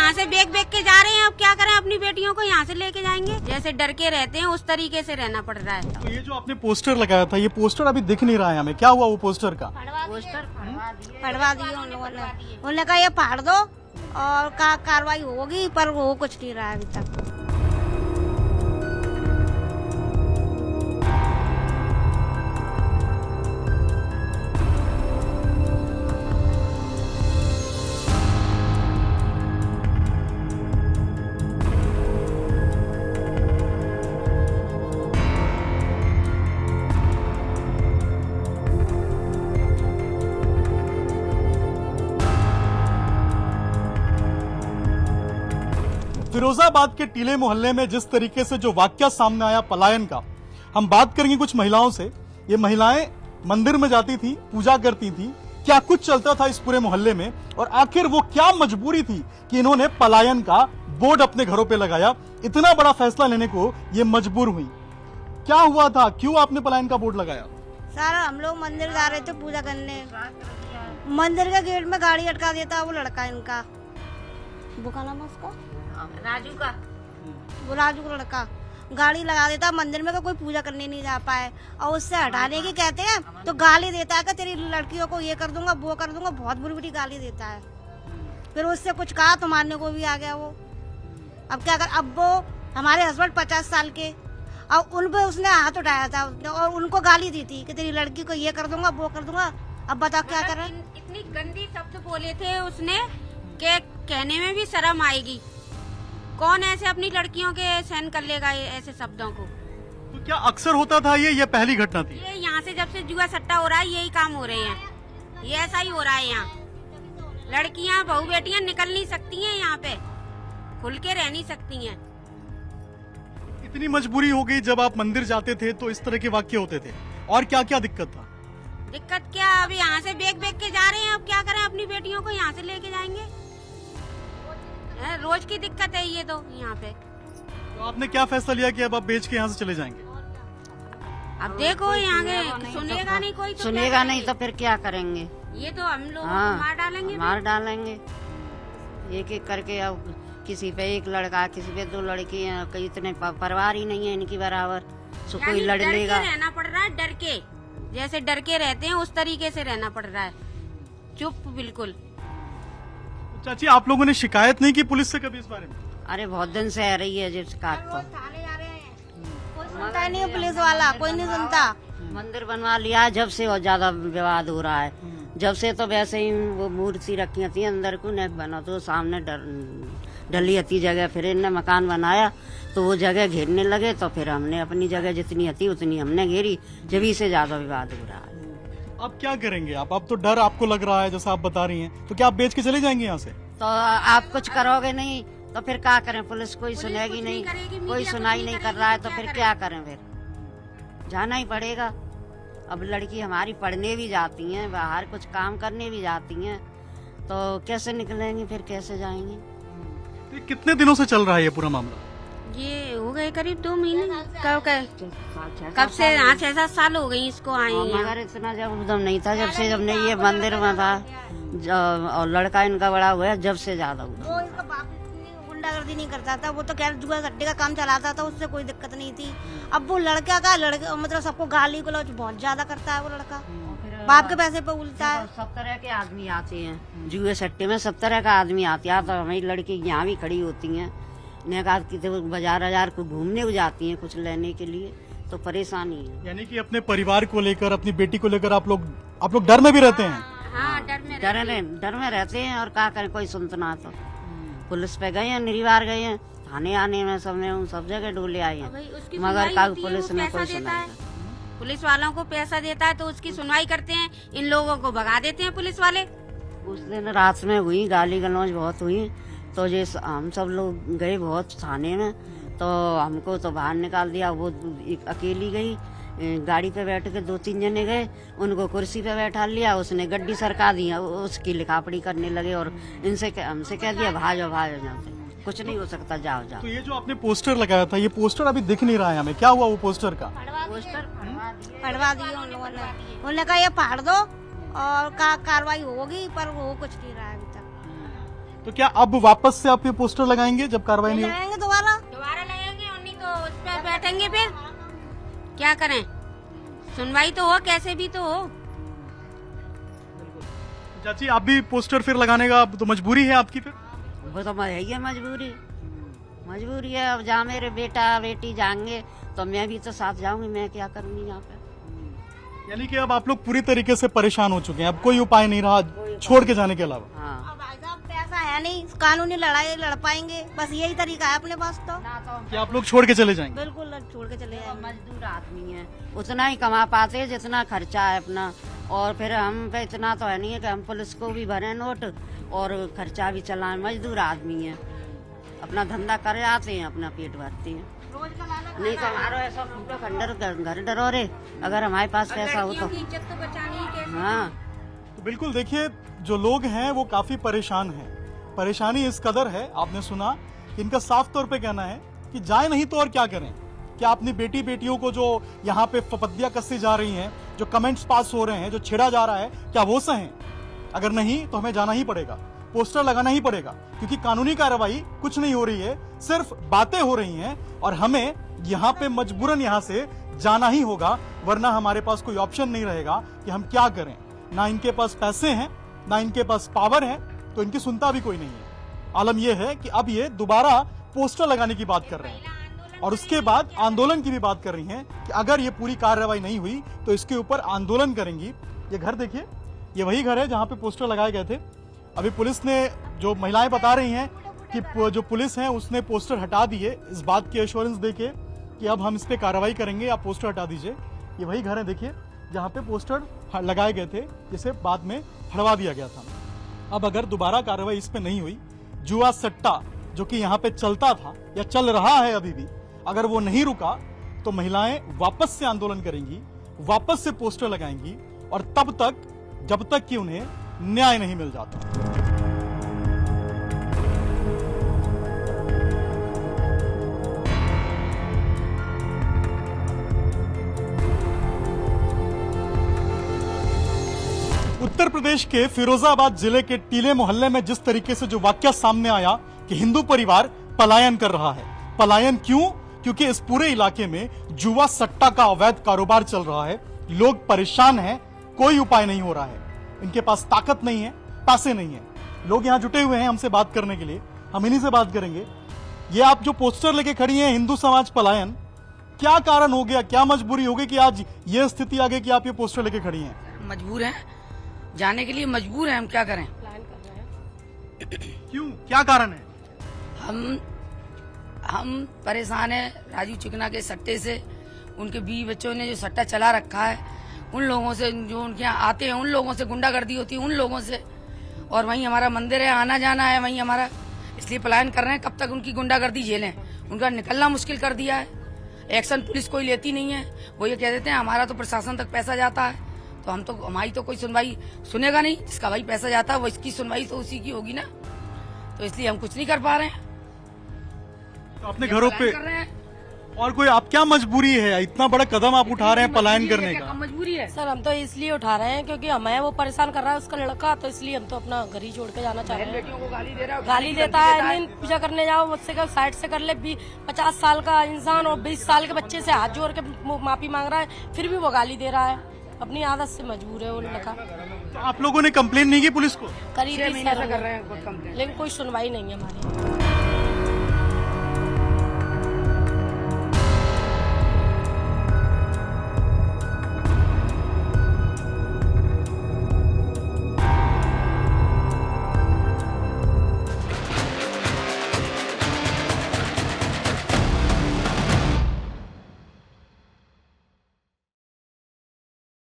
यहाँ से बेच के जा रहे हैं, अब क्या करें, अपनी बेटियों को यहाँ से लेके जाएंगे। जैसे डर के रहते हैं उस तरीके से रहना पड़ रहा है। तो ये जो आपने पोस्टर लगाया था, ये पोस्टर अभी दिख नहीं रहा है हमें, क्या हुआ वो पोस्टर का? पोस्टर फड़वा दिए उन लोगों ने। उन्होंने कहा ये फाड़ दो और कार्रवाई होगी, पर वो कुछ नहीं रहा है अभी तक। फिरोजाबाद के टीले मोहल्ले में जिस तरीके से जो वाकया सामने आया पलायन का, हम बात करेंगे कुछ महिलाओं से। ये महिलाएं मंदिर में जाती थी, पूजा करती थी, क्या कुछ चलता था इस पूरे मोहल्ले में, और आखिर वो क्या मजबूरी थी कि इन्होंने पलायन का बोर्ड अपने घरों पे लगाया। इतना बड़ा फैसला लेने को ये मजबूर हुई। क्या हुआ था, क्यों आपने पलायन का बोर्ड लगाया? सर हम लोग मंदिर जा रहे थे पूजा करने, मंदिर के गेट में गाड़ी अटका देता वो लड़का इनका, वो का नाम है उसका राजू का, वो राजू का लड़का गाड़ी लगा देता मंदिर में, कोई पूजा करने नहीं जा पाए और उससे हटाने की कहते हैं तो गाली देता है कि तेरी लड़कियों को ये कर दूंगा वो कर दूंगा, बहुत बुरी बुरी गाली देता है। फिर उससे कुछ कहा तो मारने को भी आ गया वो। अब क्या कर, अब वो हमारे हस्बैंड 50 साल के, और उन पे उसने हाथ उठाया था और उनको गाली दी थी कि तेरी लड़की को ये कर दूंगा वो कर दूंगा। अब बताओ क्या करें। इतनी गंदी शब्द बोले थे उसने कि कहने में भी शर्म आएगी। कौन ऐसे अपनी लड़कियों के सहन कर लेगा ऐसे शब्दों को? तो क्या अक्सर होता था ये पहली घटना थी? ये यहाँ से जब से जुआ सट्टा हो रहा है यही काम हो रहे हैं, ये ऐसा ही हो रहा है। यहाँ लड़कियाँ बहू बेटियाँ निकल नहीं सकती हैं, यहाँ पे खुल के रह नहीं सकती हैं। इतनी मजबूरी हो गई जब आप मंदिर जाते थे तो इस तरह के वाक्य होते थे, और क्या क्या दिक्कत था? दिक्कत क्या, अब यहाँ से बेच के जा रहे हैं, अब क्या करें, अपनी बेटियों को यहाँ से लेके जाएंगे। रोज की दिक्कत है ये तो यहाँ पे। तो आपने क्या फैसला लिया कि अब आप बेच के यहाँ से चले जाएंगे? अब देखो यहाँ के सुनेगा नहीं कोई, तो सुनेगा नहीं तो फिर क्या करेंगे? ये तो हम लोग मार डालेंगे, मार डालेंगे। एक एक करके अब किसी पे एक लड़का, किसी पे दो लड़कियां, कई इतने परिवार ही नहीं है इनकी बराबर, सो कोई लड़ लेगा। रहना पड़ रहा है डर के, जैसे डर के रहते हैं उस तरीके से रहना पड़ रहा है, चुप बिल्कुल। चाची आप लोगों ने शिकायत नहीं की पुलिस से कभी इस बारे में? अरे बहुत दिन से आ रही है जिस शिकायत तो। कोई सुनता नहीं है पुलिस वाला, कोई नहीं सुनता। मंदिर बनवा लिया है जब से और ज्यादा विवाद हो रहा है। जब से तो वैसे ही वो मूर्ति रखी थी अंदर को नेक बना, तो सामने डली हती जगह, फिर इनने मकान बनाया तो वो जगह घेरने लगे, तो फिर हमने अपनी जगह जितनी हती उतनी हमने घेरी, जब से ज्यादा विवाद हो रहा है। अब क्या करेंगे आप? अब तो डर आपको लग रहा है जैसा आप बता रही हैं, तो क्या आप बेच के चले जाएंगे यहाँ से? तो आप कुछ करोगे नहीं तो फिर क्या करें? पुलिस कोई सुनेगी नहीं, कोई सुनाई नहीं कर रहा है तो फिर क्या करें? फिर जाना ही पड़ेगा। अब लड़की हमारी पढ़ने भी जाती हैं, बाहर कुछ काम करने भी जाती हैं, तो कैसे निकलेंगी फिर, कैसे जाएंगी? तो कितने दिनों से चल रहा है ये पूरा मामला? ये हो गए करीब 2 महीने, कब से 6-7 साल हो गई इसको आए। मगर इतना जब उदम नहीं था, जब से जब नहीं ये मंदिर में था और लड़का इनका बड़ा हुआ है, जब से ज्यादा उदम। वो इसका बाप इतनी गुंडागर्दी नहीं करता था, वो तो क्या जुआ सट्टे का काम चलाता था, उससे कोई दिक्कत नहीं थी। अब वो लड़का का मतलब सबको गाली गलौज बहुत ज्यादा करता है वो लड़का, बाप के पैसे पे उलता है। सब तरह के आदमी आते हैं जुए सट्टे में, सब तरह का आदमी आते हैं। तो हमारी लड़की यहाँ भी खड़ी होती हैं, बाजार को घूमने को जाती हैं कुछ लेने के लिए, तो परेशानी है। यानी कि अपने परिवार को लेकर, अपनी बेटी को लेकर आप लोग डर में भी रहते हैं? हाँ, डर में रहते हैं, और क्या करें, कोई सुनता तो। पुलिस पे गए हैं, निरीवार गए हैं, थाने आने में सब जगह डोले आए हैं, मगर का पुलिस ने कोई सुनाई। पुलिस वालों को पैसा देता है तो उसकी सुनवाई करते हैं, इन लोगों को भगा देते हैं पुलिस वाले। उस दिन रात में हुई गाली गलौज बहुत हुई, तो जैसे हम सब लोग गए बहुत थाने में, तो हमको तो बाहर निकाल दिया। वो एक अकेली गई, गाड़ी पे बैठ के 2-3 जने गए, उनको कुर्सी पे बैठा लिया, उसने गड्डी सरका दी, उसकी लिखापड़ी करने लगे और हमसे कह दिया भाजो यहाँ से, कुछ नहीं हो सकता, जाओ जाओ। तो ये जो आपने पोस्टर लगाया था, ये पोस्टर अभी दिख नहीं रहा है हमें, क्या हुआ वो पोस्टर का? पोस्टर फड़वा दिए उन लोगों ने। उन्होंने कहा ये फाड़ दो और कार्रवाई होगी, पर वो कुछ नहीं रहा है अभी तक। तो क्या अब वापस से आप ये पोस्टर लगाएंगे जब कार्रवाई नहीं होगी? लगाएंगे दोबारा। दोबारा लगेंगे और नहीं तो उस पर बैठेंगे फिर क्या करें। सुनवाई तो हो, कैसे भी तो हो। चाची आप भी पोस्टर फिर लगाने का अब तो मजबूरी है आपकी फिर? वो तो है ही है मजबूरी है। अब जहाँ मेरे बेटा बेटी जाएंगे तो मैं भी तो साथ जाऊंगी। मैं क्या करूंगी यहाँ पे? यानी कि अब आप लोग पूरी तरीके से परेशान हो चुके हैं, अब कोई उपाय नहीं रहा छोड़ के जाने के अलावा। हाँ। अब भाई साहब पैसा है नहीं, कानूनी लड़ाई लड़ पाएंगे, बस यही तरीका है अपने पास। तो कि आप लोग छोड़ के चले जाएंगे? बिल्कुल छोड़ के चले जाएंगे। मजदूर आदमी है, उतना ही कमा पाते हैं जितना खर्चा है अपना, और फिर हम पे इतना तो है नहीं है कि हम पुलिस को भी भरे नोट और खर्चा भी चलाएं। मजदूर आदमी है, अपना धंधा करे आते हैं, अपना पेट भरते हैं। नहीं तो हमारा ऐसा पूरा खंडर घर डरोरे, अगर हमारे पास पैसा हो तो। लड़कियों की इज्जत तो बचानी ही कैसे। हाँ, तो बिल्कुल देखिए, जो लोग हैं वो काफी परेशान हैं। परेशानी इस कदर है, आपने सुना कि इनका साफ तौर पे कहना है कि जाए नहीं तो और क्या करें। क्या अपनी बेटी बेटियों को जो यहाँ पे फपतियां कसती जा रही हैं, जो कमेंट्स पास हो रहे हैं, जो छेड़ा जा रहा है, क्या वो सहें? अगर नहीं तो हमें जाना ही पड़ेगा, पोस्टर लगाना ही पड़ेगा, क्योंकि कानूनी कार्रवाई कुछ नहीं हो रही है, सिर्फ बातें हो रही हैं और हमें यहाँ पे मजबूरन यहाँ से जाना ही होगा, वरना हमारे पास कोई ऑप्शन नहीं रहेगा कि हम क्या करें। ना इनके पास पैसे हैं, ना इनके पास पावर है, तो इनकी सुनता भी कोई नहीं है। आलम यह है कि अब ये दोबारा पोस्टर लगाने की बात कर रहे हैं और उसके बाद आंदोलन की भी बात कर रही हैं कि अगर ये पूरी कार्रवाई नहीं हुई तो इसके ऊपर आंदोलन करेंगी। ये घर देखिए, ये वही घर है जहां पे पोस्टर लगाए गए थे। अभी पुलिस ने, जो महिलाएं बता रही हैं कि जो पुलिस है उसने पोस्टर हटा दिए, इस बात की एश्योरेंस देके कि अब हम इस पे कार्रवाई करेंगे, आप पोस्टर हटा दीजिए। ये वही घर है देखिए जहाँ पे पोस्टर लगाए गए थे, जिसे बाद में हटवा दिया गया था। अब अगर दोबारा कार्रवाई इस पे नहीं हुई, जुआ सट्टा जो कि यहाँ पे चलता था या चल रहा है अभी भी, अगर वो नहीं रुका तो महिलाएं वापस से आंदोलन करेंगी, वापस से पोस्टर लगाएंगी और तब तक, जब तक कि उन्हें न्याय नहीं मिल जाता। उत्तर प्रदेश के फिरोजाबाद जिले के टीले मोहल्ले में जिस तरीके से जो वाकया सामने आया कि हिंदू परिवार पलायन कर रहा है। पलायन क्यों? क्योंकि इस पूरे इलाके में जुआ सट्टा का अवैध कारोबार चल रहा है। लोग परेशान हैं, कोई उपाय नहीं हो रहा है, इनके पास ताकत नहीं है, पैसे नहीं है। लोग यहाँ जुटे हुए हैं हमसे बात करने के लिए, हम इन्हीं से बात करेंगे। ये आप जो पोस्टर लेके खड़ी हैं, हिंदू समाज पलायन, क्या कारण हो गया, क्या मजबूरी हो गई कि आज ये स्थिति आ गई कि आप ये पोस्टर लेके खड़ी हैं? मजबूर हैं, जाने के लिए मजबूर हैं, हम क्या करें। क्यों, क्या कारण है? हम परेशान हैं राजू चिकना के सट्टे से। उनके बीवी बच्चों ने जो सट्टा चला रखा है, उन लोगों से, जो उनके यहाँ आते हैं उन लोगों से गुंडागर्दी होती है, उन लोगों से। और वहीं हमारा मंदिर है, आना जाना है वहीं हमारा, इसलिए पलायन कर रहे हैं। कब तक उनकी गुंडागर्दी झेलें? उनका निकलना मुश्किल कर दिया है। एक्शन पुलिस कोई लेती नहीं है, वो ये कह देते हैं हमारा तो प्रशासन तक पैसा जाता है, तो हम तो, हमारी तो कोई सुनवाई सुनेगा नहीं। जिसका भाई पैसा जाता है वो इसकी सुनवाई तो उसी की होगी ना, तो इसलिए हम कुछ नहीं कर पा रहे हैं। तो अपने घरों पे कर रहे हैं। और कोई, आप क्या मजबूरी है, इतना बड़ा कदम आप उठा रहे हैं पलायन करने का? मजबूरी है सर, हम तो इसलिए उठा रहे हैं क्योंकि हमें वो परेशान कर रहा है उसका लड़का, तो इसलिए हम तो अपना घर ही छोड़ के जाना चाह रहे हैं। बेटियों को गाली दे रहा है, गाली देता है, नहीं पूजा करने जाओ, मुझसे कब साइड से कर ले। 50 साल का इंसान और 20 साल के बच्चे से हाथ जोड़ के माफी मांग रहा है, फिर भी वो गाली दे रहा है। अपनी आदत से मजबूर है वो लड़का। तो आप लोगों ने कंप्लेन नहीं की पुलिस को? करीबी कर रहे हैं कंप्लेंट, लेकिन कोई सुनवाई नहीं है हमारी।